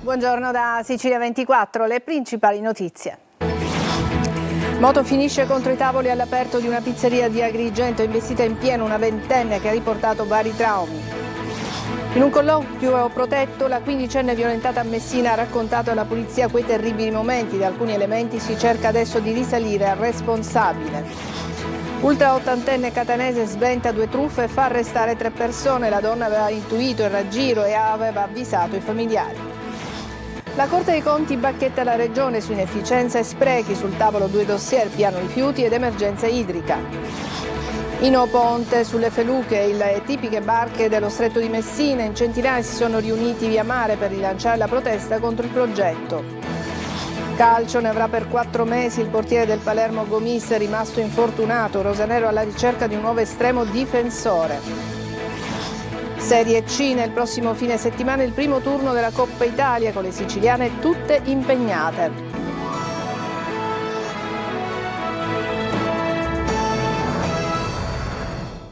Buongiorno da Sicilia 24, le principali notizie. Moto finisce contro i tavoli all'aperto di una pizzeria di Agrigento, investita in pieno una ventenne che ha riportato vari traumi. In un colloquio protetto, la quindicenne violentata a Messina ha raccontato alla polizia quei terribili momenti. Da alcuni elementi si cerca adesso di risalire al responsabile. Ultra ottantenne catanese sventa 2 truffe e fa arrestare 3 persone. La donna aveva intuito il raggiro e aveva avvisato i familiari. La Corte dei Conti bacchetta la Regione su inefficienza e sprechi, sul tavolo 2 dossier, piano rifiuti ed emergenza idrica. In Oponte, sulle Feluche, le tipiche barche dello Stretto di Messina, in centinaia si sono riuniti via mare per rilanciare la protesta contro il progetto. Calcio, ne avrà per 4 mesi il portiere del Palermo Gomis, è rimasto infortunato, rosanero alla ricerca di un nuovo estremo difensore. Serie C, nel prossimo fine settimana il primo turno della Coppa Italia con le siciliane tutte impegnate.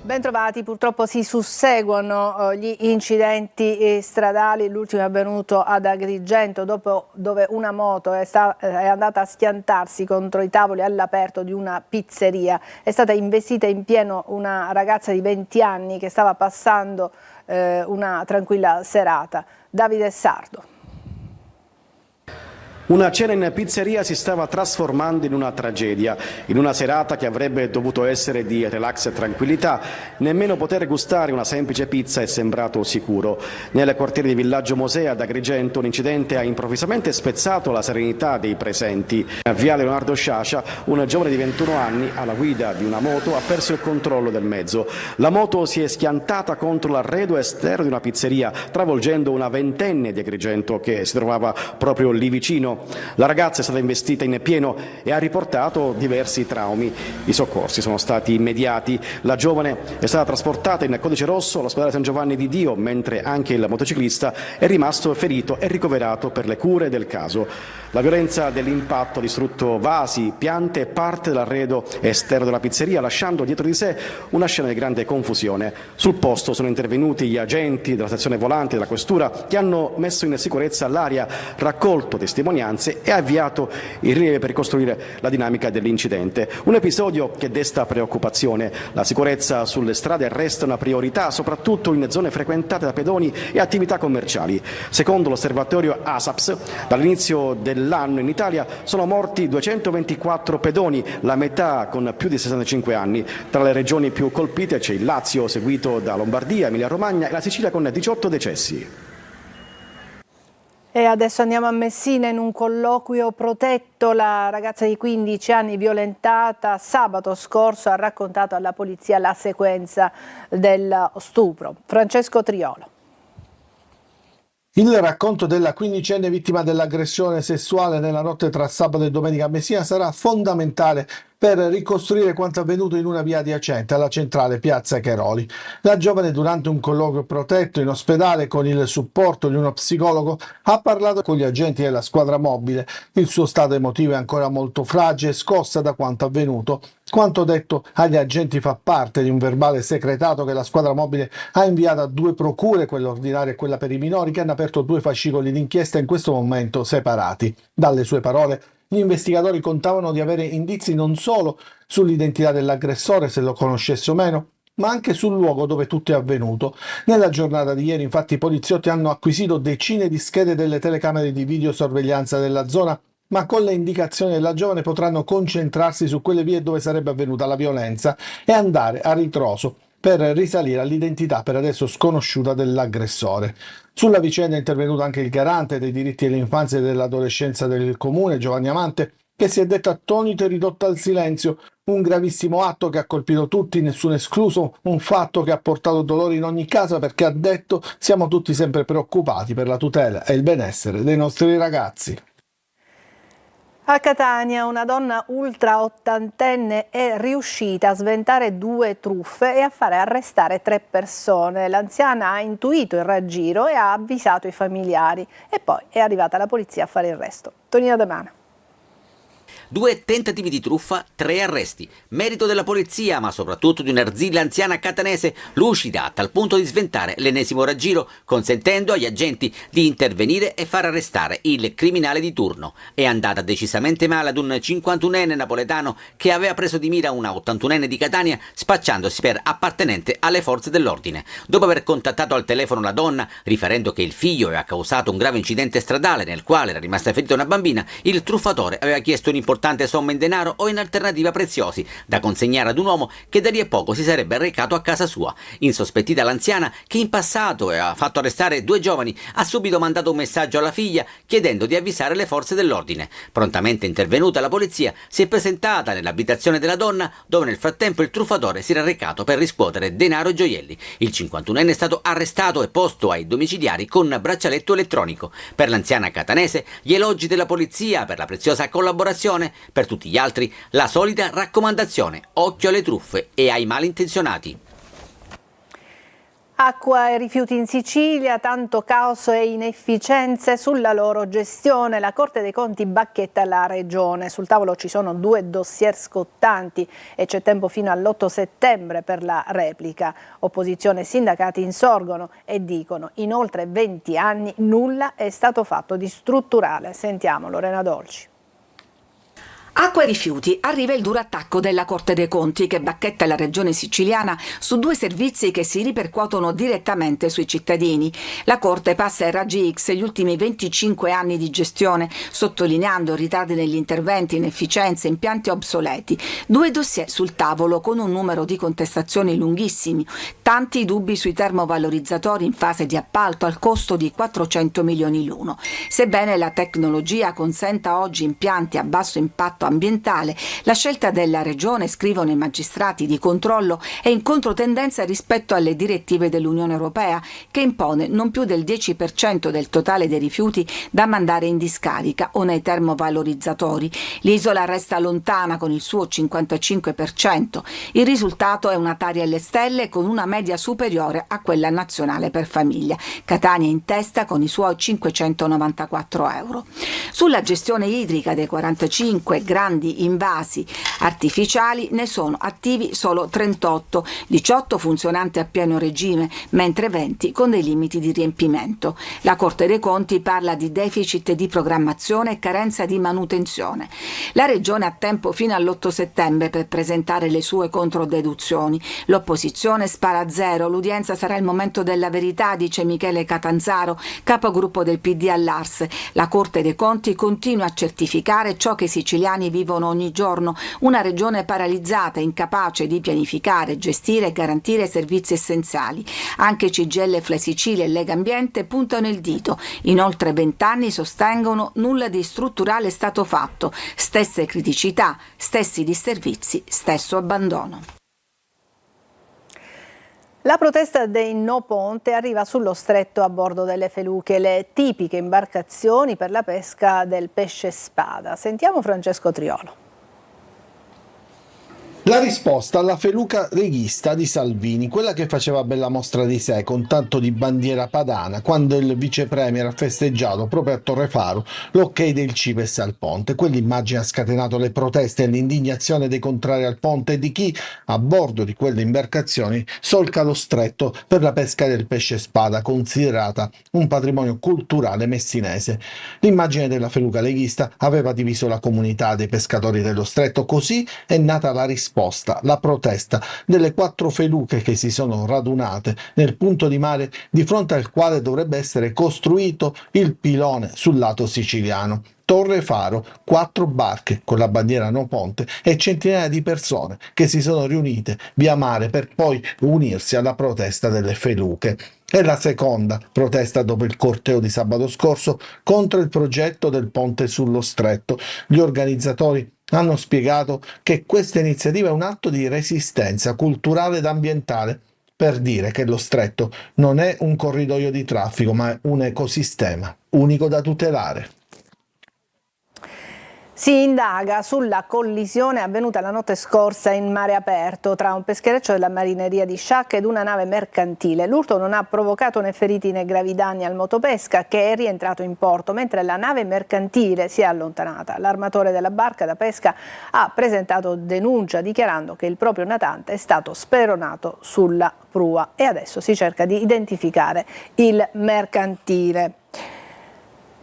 Bentrovati, purtroppo si susseguono gli incidenti stradali, l'ultimo è avvenuto ad Agrigento dove una moto è andata a schiantarsi contro i tavoli all'aperto di una pizzeria. È stata investita in pieno una ragazza di 20 anni che stava passando una tranquilla serata. Davide Sardo. Una cena in pizzeria si stava trasformando in una tragedia. In una serata che avrebbe dovuto essere di relax e tranquillità, nemmeno poter gustare una semplice pizza è sembrato sicuro. Nel quartiere di Villaggio Mosè ad Agrigento un incidente ha improvvisamente spezzato la serenità dei presenti. A Viale Leonardo Sciascia un giovane di 21 anni alla guida di una moto ha perso il controllo del mezzo. La moto si è schiantata contro l'arredo esterno di una pizzeria, travolgendo una ventenne di Agrigento che si trovava proprio lì vicino. La ragazza è stata investita in pieno e ha riportato diversi traumi. I soccorsi sono stati immediati. La giovane è stata trasportata in codice rosso all'ospedale San Giovanni di Dio, mentre anche il motociclista è rimasto ferito e ricoverato per le cure del caso. La violenza dell'impatto ha distrutto vasi, piante e parte dell'arredo esterno della pizzeria, lasciando dietro di sé una scena di grande confusione. Sul posto sono intervenuti gli agenti della stazione volante della questura che hanno messo in sicurezza l'area, raccolto testimonianze e ha avviato il rilievo per ricostruire la dinamica dell'incidente. Un episodio che desta preoccupazione. La sicurezza sulle strade resta una priorità, soprattutto in zone frequentate da pedoni e attività commerciali. Secondo l'osservatorio ASAPS, dall'inizio dell'anno in Italia sono morti 224 pedoni, la metà con più di 65 anni. Tra le regioni più colpite c'è il Lazio, seguito da Lombardia, Emilia-Romagna e la Sicilia con 18 decessi. E adesso andiamo a Messina. In un colloquio protetto la ragazza di 15 anni violentata sabato scorso ha raccontato alla polizia la sequenza del stupro. Francesco Triolo. Il racconto della quindicenne vittima dell'aggressione sessuale nella notte tra sabato e domenica a Messina sarà fondamentale per ricostruire quanto avvenuto in una via adiacente alla centrale Piazza Cheroli. La giovane, durante un colloquio protetto in ospedale con il supporto di uno psicologo, ha parlato con gli agenti della squadra mobile. Il suo stato emotivo è ancora molto fragile, scossa da quanto avvenuto. Quanto detto agli agenti fa parte di un verbale segretato che la squadra mobile ha inviato a 2 procure, quella ordinaria e quella per i minori, che hanno aperto 2 fascicoli d'inchiesta in questo momento separati. Dalle sue parole, gli investigatori contavano di avere indizi non solo sull'identità dell'aggressore, se lo conoscesse o meno, ma anche sul luogo dove tutto è avvenuto. Nella giornata di ieri, infatti, i poliziotti hanno acquisito decine di schede delle telecamere di videosorveglianza della zona, ma con le indicazioni della giovane potranno concentrarsi su quelle vie dove sarebbe avvenuta la violenza e andare a ritroso per risalire all'identità per adesso sconosciuta dell'aggressore. Sulla vicenda è intervenuto anche il garante dei diritti dell'infanzia e dell'adolescenza del comune, Giovanni Amante, che si è detto attonito e ridotto al silenzio. Un gravissimo atto che ha colpito tutti, nessuno escluso, un fatto che ha portato dolore in ogni casa, perché ha detto: siamo tutti sempre preoccupati per la tutela e il benessere dei nostri ragazzi. A Catania una donna ultra ottantenne è riuscita a sventare 2 truffe e a fare arrestare 3 persone. L'anziana ha intuito il raggiro e ha avvisato i familiari e poi è arrivata la polizia a fare il resto. Tonino De Mana. 2 tentativi di truffa, 3 arresti. Merito della polizia, ma soprattutto di un'arzilla anziana catanese lucida a tal punto di sventare l'ennesimo raggiro, consentendo agli agenti di intervenire e far arrestare il criminale di turno. È andata decisamente male ad un 51enne napoletano che aveva preso di mira una 81enne di Catania, spacciandosi per appartenente alle forze dell'ordine. Dopo aver contattato al telefono la donna, riferendo che il figlio aveva causato un grave incidente stradale nel quale era rimasta ferita una bambina, il truffatore aveva chiesto un'importante somma in denaro o in alternativa preziosi da consegnare ad un uomo che da lì a poco si sarebbe recato a casa sua. Insospettita l'anziana, che in passato aveva fatto arrestare 2 giovani, ha subito mandato un messaggio alla figlia chiedendo di avvisare le forze dell'ordine. Prontamente intervenuta la polizia si è presentata nell'abitazione della donna, dove nel frattempo il truffatore si era recato per riscuotere denaro e gioielli. Il 51enne è stato arrestato e posto ai domiciliari con braccialetto elettronico. Per l'anziana catanese gli elogi della polizia per la preziosa collaborazione, per tutti gli altri la solita raccomandazione: occhio alle truffe e ai malintenzionati. Acqua e rifiuti in Sicilia, tanto caos e inefficienze sulla loro gestione. La Corte dei Conti bacchetta la Regione. Sul tavolo ci sono 2 dossier scottanti e c'è tempo fino all'8 settembre per la replica. Opposizione e sindacati insorgono e dicono: in oltre 20 anni nulla è stato fatto di strutturale. Sentiamo Lorena Dolci. Acqua e rifiuti, arriva il duro attacco della Corte dei Conti che bacchetta la regione siciliana su 2 servizi che si ripercuotono direttamente sui cittadini. La Corte passa ai raggi X gli ultimi 25 anni di gestione, sottolineando ritardi negli interventi, inefficienze, impianti obsoleti. 2 dossier sul tavolo con un numero di contestazioni lunghissimi, tanti dubbi sui termovalorizzatori in fase di appalto al costo di 400 milioni l'uno. Sebbene la tecnologia consenta oggi impianti a basso impatto ambientale, la scelta della Regione, scrivono i magistrati di controllo, è in controtendenza rispetto alle direttive dell'Unione Europea, che impone non più del 10% del totale dei rifiuti da mandare in discarica o nei termovalorizzatori. L'isola resta lontana con il suo 55%. Il risultato è una tari alle stelle con una media superiore a quella nazionale per famiglia. Catania in testa con i suoi 594 euro. Sulla gestione idrica dei 45 grandi invasi artificiali ne sono attivi solo 38, 18 funzionanti a pieno regime, mentre 20 con dei limiti di riempimento. La Corte dei Conti parla di deficit di programmazione e carenza di manutenzione. La Regione ha tempo fino all'8 settembre per presentare le sue controdeduzioni. L'opposizione spara a zero, l'udienza sarà il momento della verità, dice Michele Catanzaro, capogruppo del PD all'Ars. La Corte dei Conti continua a certificare ciò che i siciliani vivono ogni giorno, una regione paralizzata, incapace di pianificare, gestire e garantire servizi essenziali. Anche CGIL, Flesicilia e Lega Ambiente puntano il dito. In oltre 20 anni sostengono nulla di strutturale è stato fatto, stesse criticità, stessi disservizi, stesso abbandono. La protesta dei No Ponte arriva sullo stretto a bordo delle feluche, le tipiche imbarcazioni per la pesca del pesce spada. Sentiamo Francesco Triolo. La risposta alla feluca leghista di Salvini, quella che faceva bella mostra di sé con tanto di bandiera padana quando il vice premier ha festeggiato proprio a Torrefaro l'ok del CIPES al ponte. Quell'immagine ha scatenato le proteste e l'indignazione dei contrari al ponte e di chi a bordo di quelle imbarcazioni solca lo stretto per la pesca del pesce spada, considerata un patrimonio culturale messinese. L'immagine della feluca leghista aveva diviso la comunità dei pescatori dello stretto, così è nata la risposta, la protesta delle 4 feluche che si sono radunate nel punto di mare di fronte al quale dovrebbe essere costruito il pilone sul lato siciliano. Torrefaro, 4 barche con la bandiera No Ponte e centinaia di persone che si sono riunite via mare per poi unirsi alla protesta delle feluche. È la seconda protesta dopo il corteo di sabato scorso contro il progetto del ponte sullo stretto. Gli organizzatori hanno spiegato che questa iniziativa è un atto di resistenza culturale ed ambientale per dire che lo stretto non è un corridoio di traffico ma è un ecosistema unico da tutelare. Si indaga sulla collisione avvenuta la notte scorsa in mare aperto tra un peschereccio della marineria di Sciacca ed una nave mercantile. L'urto non ha provocato né feriti né gravi danni al motopesca, che è rientrato in porto, mentre la nave mercantile si è allontanata. L'armatore della barca da pesca ha presentato denuncia dichiarando che il proprio natante è stato speronato sulla prua e adesso si cerca di identificare il mercantile.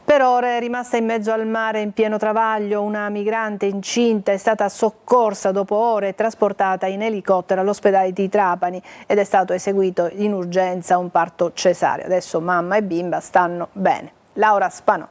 Per ore è rimasta in mezzo al mare in pieno travaglio. Una migrante incinta è stata soccorsa dopo ore e trasportata in elicottero all'ospedale di Trapani ed è stato eseguito in urgenza un parto cesareo. Adesso mamma e bimba stanno bene. Laura Spanò.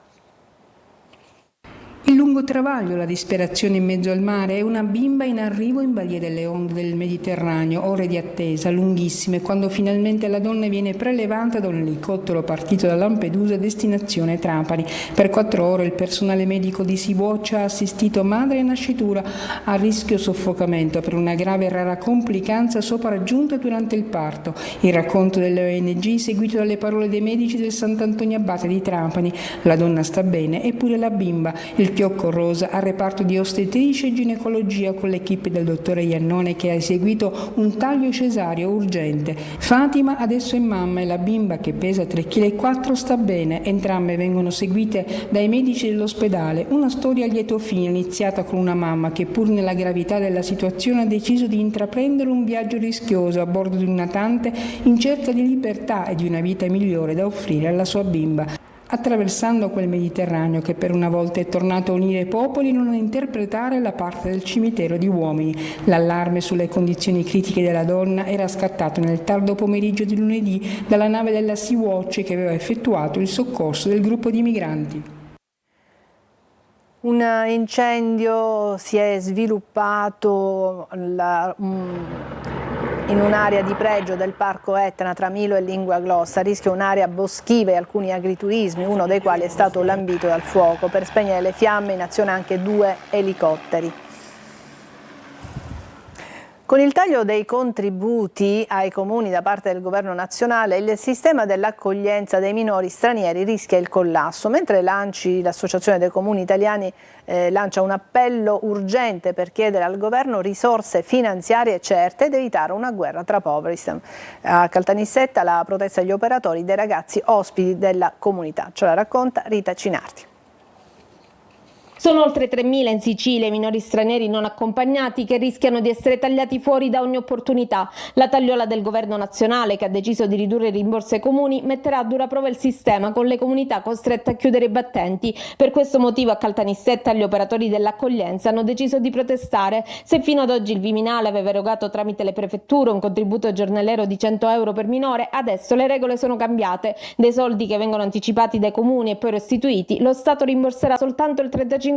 Il lungo travaglio, la disperazione in mezzo al mare e una bimba in arrivo in balia delle onde del Mediterraneo, ore di attesa lunghissime quando finalmente la donna viene prelevata da un elicottero partito da Lampedusa destinazione Trapani. Per 4 ore il personale medico di Sea-Watch ha assistito madre e nascitura a rischio soffocamento per una grave e rara complicanza sopraggiunta durante il parto. Il racconto delle ONG seguito dalle parole dei medici del Sant'Antonio Abate di Trapani. La donna sta bene, eppure la bimba. Il fiocco rosa al reparto di ostetricia e ginecologia con l'equipe del dottore Iannone che ha eseguito un taglio cesareo urgente. Fatima adesso è mamma e la bimba, che pesa 3,4 kg, sta bene. Entrambe vengono seguite dai medici dell'ospedale. Una storia a lieto fine iniziata con una mamma che, pur nella gravità della situazione, ha deciso di intraprendere un viaggio rischioso a bordo di un natante in cerca di libertà e di una vita migliore da offrire alla sua bimba. Attraversando quel Mediterraneo che per una volta è tornato a unire popoli, non a interpretare la parte del cimitero di uomini. L'allarme sulle condizioni critiche della donna era scattato nel tardo pomeriggio di lunedì dalla nave della Sea-Watch che aveva effettuato il soccorso del gruppo di migranti. Un incendio si è sviluppato in un'area di pregio del Parco Etna tra Milo e Lingua Glossa. A rischio un'area boschiva e alcuni agriturismi, uno dei quali è stato lambito dal fuoco. Per spegnere le fiamme in azione anche 2 elicotteri. Con il taglio dei contributi ai comuni da parte del governo nazionale, il sistema dell'accoglienza dei minori stranieri rischia il collasso, mentre l'Associazione dei Comuni Italiani lancia un appello urgente per chiedere al governo risorse finanziarie certe ed evitare una guerra tra poveri. A Caltanissetta la protesta degli operatori dei ragazzi ospiti della comunità. Ce la racconta Rita Cinardi. Sono oltre 3.000 in Sicilia i minori stranieri non accompagnati che rischiano di essere tagliati fuori da ogni opportunità. La tagliola del governo nazionale, che ha deciso di ridurre i rimborsi ai comuni, metterà a dura prova il sistema, con le comunità costrette a chiudere i battenti. Per questo motivo a Caltanissetta gli operatori dell'accoglienza hanno deciso di protestare. Se fino ad oggi il Viminale aveva erogato tramite le prefetture un contributo giornaliero di 100 euro per minore, adesso le regole sono cambiate. Dei soldi che vengono anticipati dai comuni e poi restituiti, lo Stato rimborserà soltanto il 35%.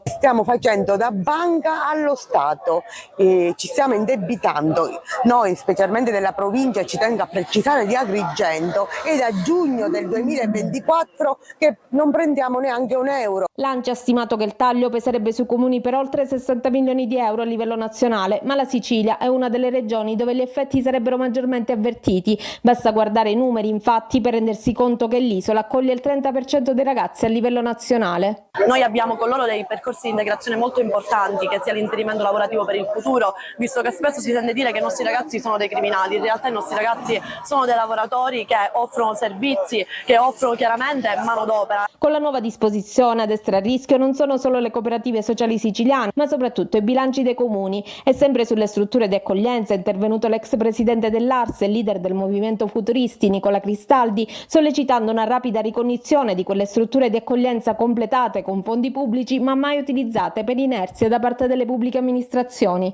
Stiamo facendo da banca allo Stato, ci stiamo indebitando, noi specialmente della provincia, ci tengo a precisare, di Agrigento, e da giugno del 2024 che non prendiamo neanche un euro. L'ANCI ha stimato che il taglio peserebbe sui comuni per oltre 60 milioni di euro a livello nazionale, ma la Sicilia è una delle regioni dove gli effetti sarebbero maggiormente avvertiti. Basta guardare i numeri, infatti, per rendersi conto che l'isola accoglie il 30% dei ragazzi a livello nazionale. Noi abbiamo con loro dei percorsi di integrazione molto importanti, che sia l'inserimento lavorativo per il futuro, visto che spesso si tende a dire che i nostri ragazzi sono dei criminali. In realtà i nostri ragazzi sono dei lavoratori che offrono servizi, che offrono chiaramente manodopera. Con la nuova disposizione ad essere a rischio non sono solo le cooperative sociali siciliane, ma soprattutto i bilanci dei comuni. E sempre sulle strutture di accoglienza è intervenuto l'ex presidente dell'Ars e leader del movimento Futuristi, Nicola Cristaldi, sollecitando una rapida ricognizione di quelle strutture di accoglienza completate con fondi pubblici ma mai utilizzate per inerzia da parte delle pubbliche amministrazioni.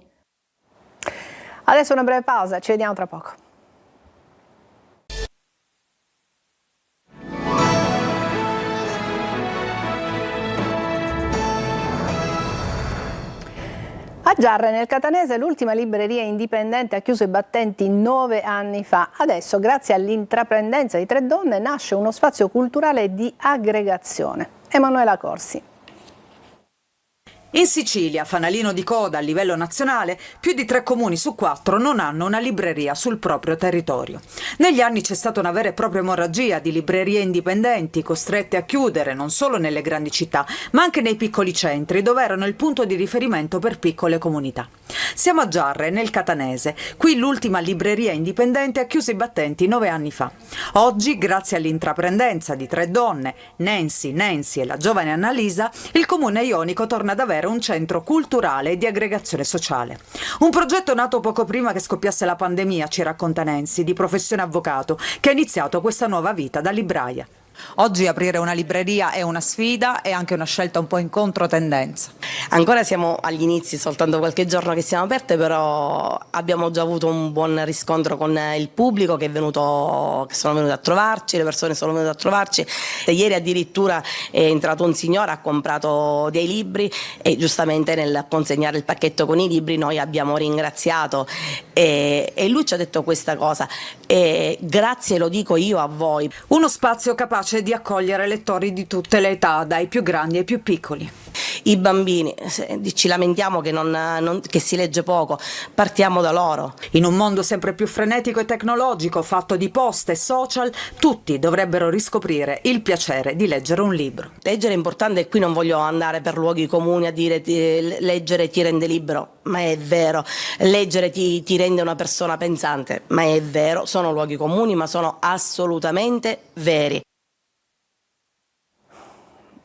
Adesso una breve pausa, ci vediamo tra poco. A Giarre, nel Catanese, l'ultima libreria indipendente ha chiuso i battenti 9 anni fa. Adesso, grazie all'intraprendenza di 3 donne, nasce uno spazio culturale di aggregazione. Emanuela Corsi. In Sicilia, fanalino di coda a livello nazionale, più di 3 comuni su 4 non hanno una libreria sul proprio territorio. Negli anni c'è stata una vera e propria emorragia di librerie indipendenti costrette a chiudere non solo nelle grandi città, ma anche nei piccoli centri, dove erano il punto di riferimento per piccole comunità. Siamo a Giarre, nel Catanese. Qui l'ultima libreria indipendente ha chiuso i battenti 9 anni fa. Oggi, grazie all'intraprendenza di 3 donne, Nancy e la giovane Annalisa, il comune ionico torna ad avere un centro culturale e di aggregazione sociale. Un progetto nato poco prima che scoppiasse la pandemia, ci racconta Nancy, di professione avvocato, che ha iniziato questa nuova vita da libraia. Oggi aprire una libreria è una sfida e anche una scelta un po' in controtendenza. Ancora siamo agli inizi, soltanto qualche giorno che siamo aperte, però abbiamo già avuto un buon riscontro con il pubblico che sono venuti a trovarci, le persone sono venute a trovarci. E ieri addirittura è entrato un signore, ha comprato dei libri e giustamente nel consegnare il pacchetto con i libri noi abbiamo ringraziato e lui ci ha detto questa cosa: grazie, lo dico io a voi. Uno spazio capace di accogliere lettori di tutte le età, dai più grandi ai più piccoli. I bambini, ci lamentiamo che si legge poco, partiamo da loro. In un mondo sempre più frenetico e tecnologico, fatto di post e social, tutti dovrebbero riscoprire il piacere di leggere un libro. Leggere è importante e qui non voglio andare per luoghi comuni a dire leggere ti rende libero, ma è vero. Leggere ti rende una persona pensante, ma è vero. Sono luoghi comuni, ma sono assolutamente veri.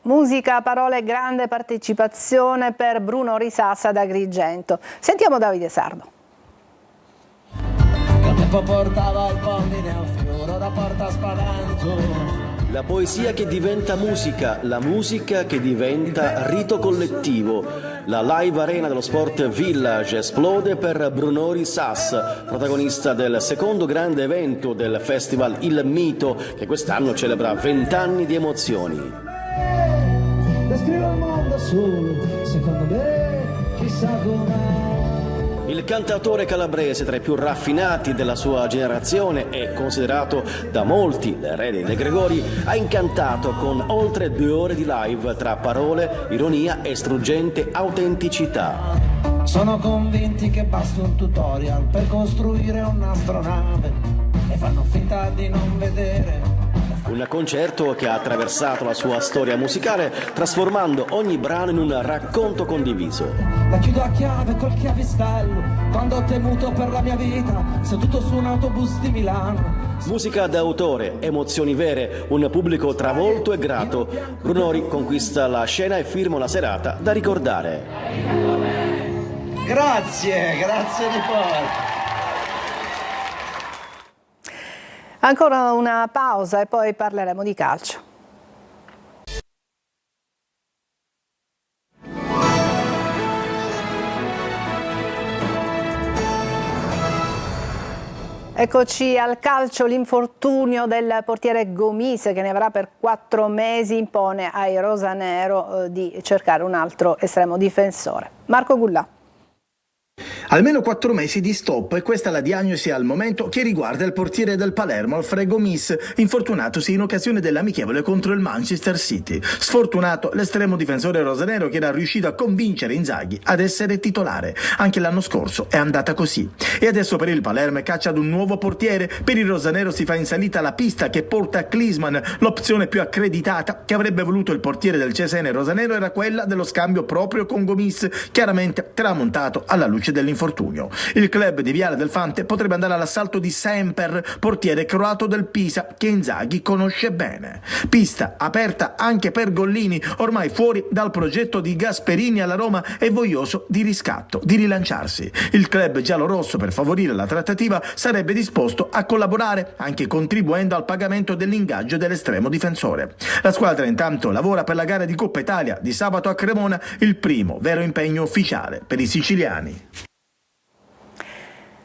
Musica, parole, grande partecipazione per Bruno Risas ad Agrigento. Sentiamo Davide Sardo. Il tempo portava il bambino a fiore da porta spavento. La poesia che diventa musica, la musica che diventa rito collettivo. La live arena dello Sport Village esplode per Bruno Risas, protagonista del secondo grande evento del festival Il Mito, che quest'anno celebra 20 anni di emozioni. Descrivo il mondo solo, secondo me, chissà com'è. Il cantautore calabrese, tra i più raffinati della sua generazione e considerato da molti l'erede dei Gregori, ha incantato con oltre 2 ore di live tra parole, ironia e struggente autenticità. Sono convinti che basti un tutorial per costruire un'astronave e fanno finta di non vedere. Un concerto che ha attraversato la sua storia musicale, trasformando ogni brano in un racconto condiviso. La chiudo a chiave col chiavistello, quando ho temuto per la mia vita, seduto su un autobus di Milano. Musica d'autore, emozioni vere, un pubblico travolto e grato. Brunori conquista la scena e firma una serata da ricordare. Grazie di cuore. Ancora una pausa e poi parleremo di calcio. Eccoci al calcio, l'infortunio del portiere Gomis, che ne avrà per 4 mesi, impone ai rosanero di cercare un altro estremo difensore. Marco Gullà. Almeno 4 mesi di stop, e questa è la diagnosi al momento che riguarda il portiere del Palermo, Alfred Gomis, infortunatosi in occasione dell'amichevole contro il Manchester City. Sfortunato l'estremo difensore rosanero, che era riuscito a convincere Inzaghi ad essere titolare. Anche l'anno scorso è andata così. E adesso per il Palermo è caccia ad un nuovo portiere. Per il rosanero si fa in salita la pista che porta a Klinsmann. L'opzione più accreditata che avrebbe voluto il portiere del Cesena rosanero era quella dello scambio proprio con Gomis, chiaramente tramontato alla luce dell'infortunio. Il club di Viale del Fante potrebbe andare all'assalto di Semper, portiere croato del Pisa, che Inzaghi conosce bene. Pista aperta anche per Gollini, ormai fuori dal progetto di Gasperini alla Roma e voglioso di riscatto, di rilanciarsi. Il club giallorosso, per favorire la trattativa, sarebbe disposto a collaborare, anche contribuendo al pagamento dell'ingaggio dell'estremo difensore. La squadra intanto lavora per la gara di Coppa Italia di sabato a Cremona, il primo vero impegno ufficiale per i siciliani.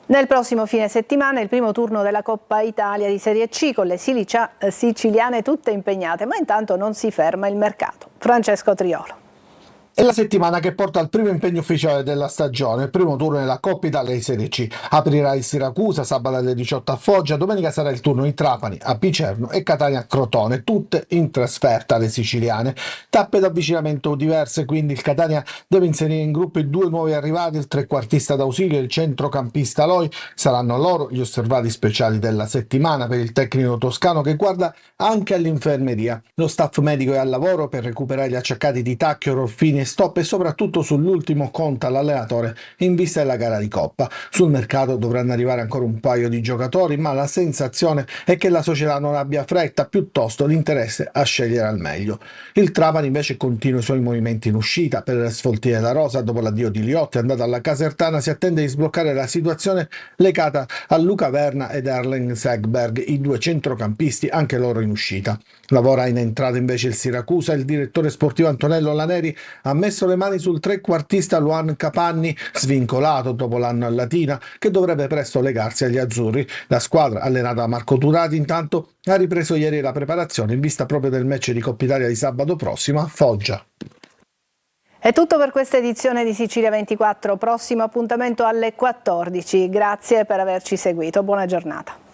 Nel prossimo fine settimana il primo turno della Coppa Italia di Serie C, con le siciliane tutte impegnate, ma intanto non si ferma il mercato. Francesco Triolo. È la settimana che porta al primo impegno ufficiale della stagione, il primo turno nella Coppa Italia di Serie C. Aprirà il Siracusa, sabato alle 18 a Foggia, domenica sarà il turno di Trapani a Picerno e Catania a Crotone, tutte in trasferta alle siciliane. Tappe d'avvicinamento diverse, quindi il Catania deve inserire in gruppo i due nuovi arrivati, il trequartista d'ausilio e il centrocampista Loi. Saranno loro gli osservati speciali della settimana per il tecnico toscano che guarda anche all'infermeria. Lo staff medico è al lavoro per recuperare gli acciaccati di Tacchio, Rolfini e stop e soprattutto sull'ultimo conta l'allenatore in vista della gara di Coppa. Sul mercato dovranno arrivare ancora un paio di giocatori, ma la sensazione è che la società non abbia fretta, piuttosto l'interesse a scegliere al meglio. Il Trapani invece continua i suoi movimenti in uscita. Per sfoltire la rosa, dopo l'addio di Liotti andato alla Casertana, si attende di sbloccare la situazione legata a Luca Verna ed Erling Segberg, i due centrocampisti, anche loro in uscita. Lavora in entrata invece il Siracusa. Il direttore sportivo Antonello Laneri ha messo le mani sul trequartista Luan Capanni, svincolato dopo l'anno a Latina, che dovrebbe presto legarsi agli azzurri. La squadra, allenata da Marco Turati, intanto ha ripreso ieri la preparazione in vista proprio del match di Coppa Italia di sabato prossimo a Foggia. È tutto per questa edizione di Sicilia 24, prossimo appuntamento alle 14. Grazie per averci seguito, buona giornata.